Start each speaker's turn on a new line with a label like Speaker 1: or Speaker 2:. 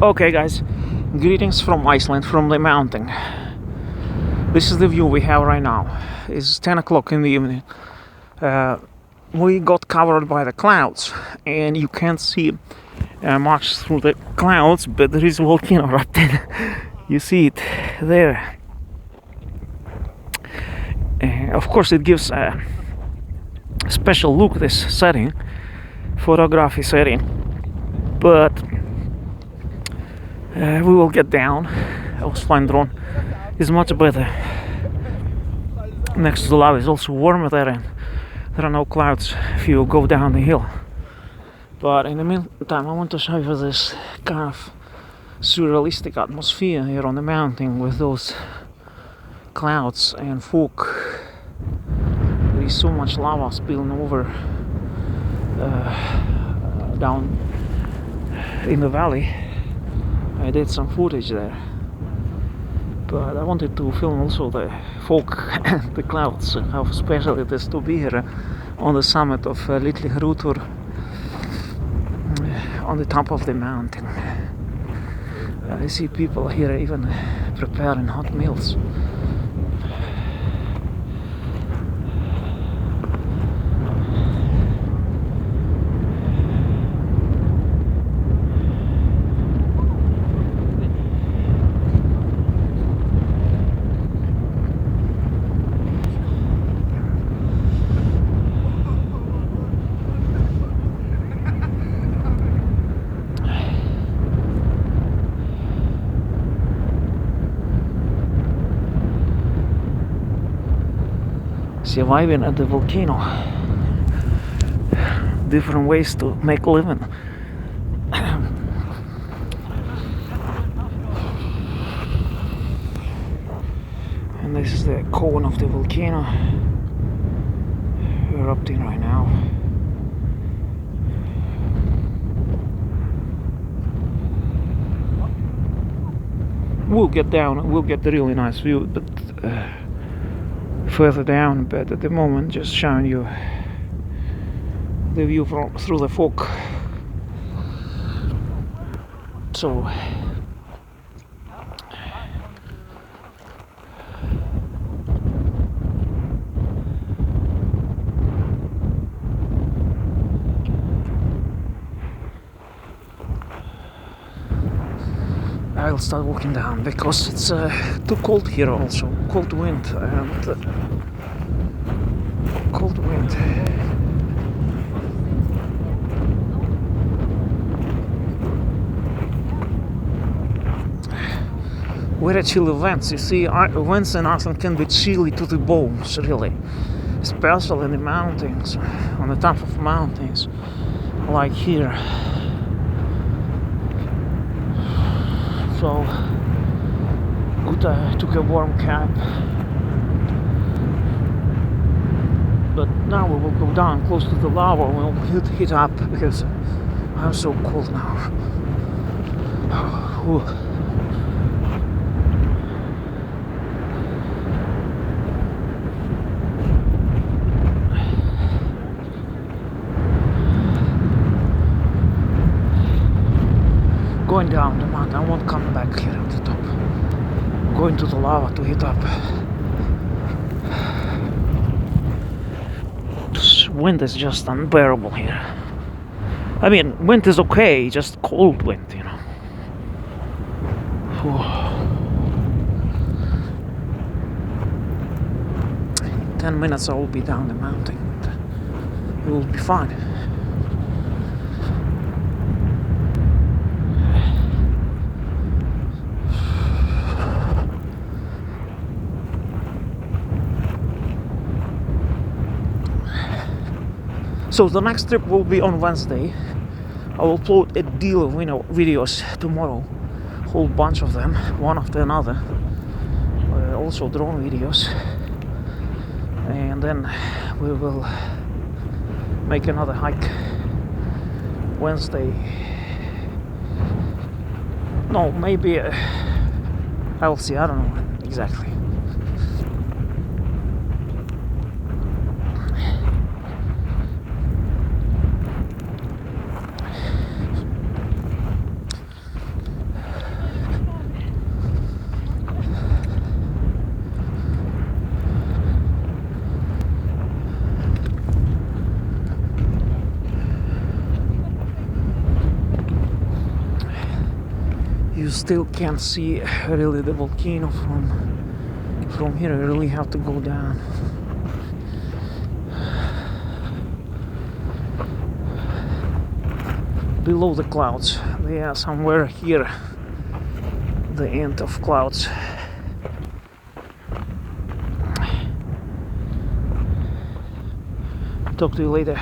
Speaker 1: Okay, guys, greetings from Iceland, from the mountain. This is the view we have right now. It's 10 o'clock in the evening. We got covered by the clouds, and you can't see much through the clouds, but there is a volcano erupting. You see it there. Of course, it gives a special look, this setting, photography setting, but we will get down. Our flying drone is much better. Next to the lava is also warmer there, and there are no clouds if you go down the hill. But in the meantime, I want to show you this kind of surrealistic atmosphere here on the mountain with those clouds and fog. There is so much lava spilling over down in the valley. I did some footage there, but I wanted to film also the fog and the clouds, and how special it is to be here on the summit of Litlihrutur, on the top of the mountain. I see people here even preparing hot meals. Surviving at the volcano. Different ways to make a living. And this is the cone of the volcano erupting right now. We'll get down, we'll get the really nice view, but further down, but at the moment just showing you the view through the fog. So I'll start walking down because it's too cold here, also cold wind and cold wind. Very chilly vents. You see, vents in Iceland can be chilly to the bones, really, especially in the mountains, on the top of mountains, like here. So good, I took a warm cap, but now we will go down close to the lava and we'll heat up because I'm so cold now. Going down the mountain, I won't come back here at the top. I'm going to the lava to heat up. This wind is just unbearable here. I mean, wind is okay, just cold wind, you know. 10 minutes I will be down the mountain. It will be fine. So the next trip will be on Wednesday. I will upload a deal of videos tomorrow, whole bunch of them, one after another. Also drone videos, and then we will make another hike Wednesday. No, maybe I'll see. I don't know exactly. you still can't see really the volcano from here. You really have to go down. Below the clouds, they are somewhere here, the end of clouds. Talk to you later.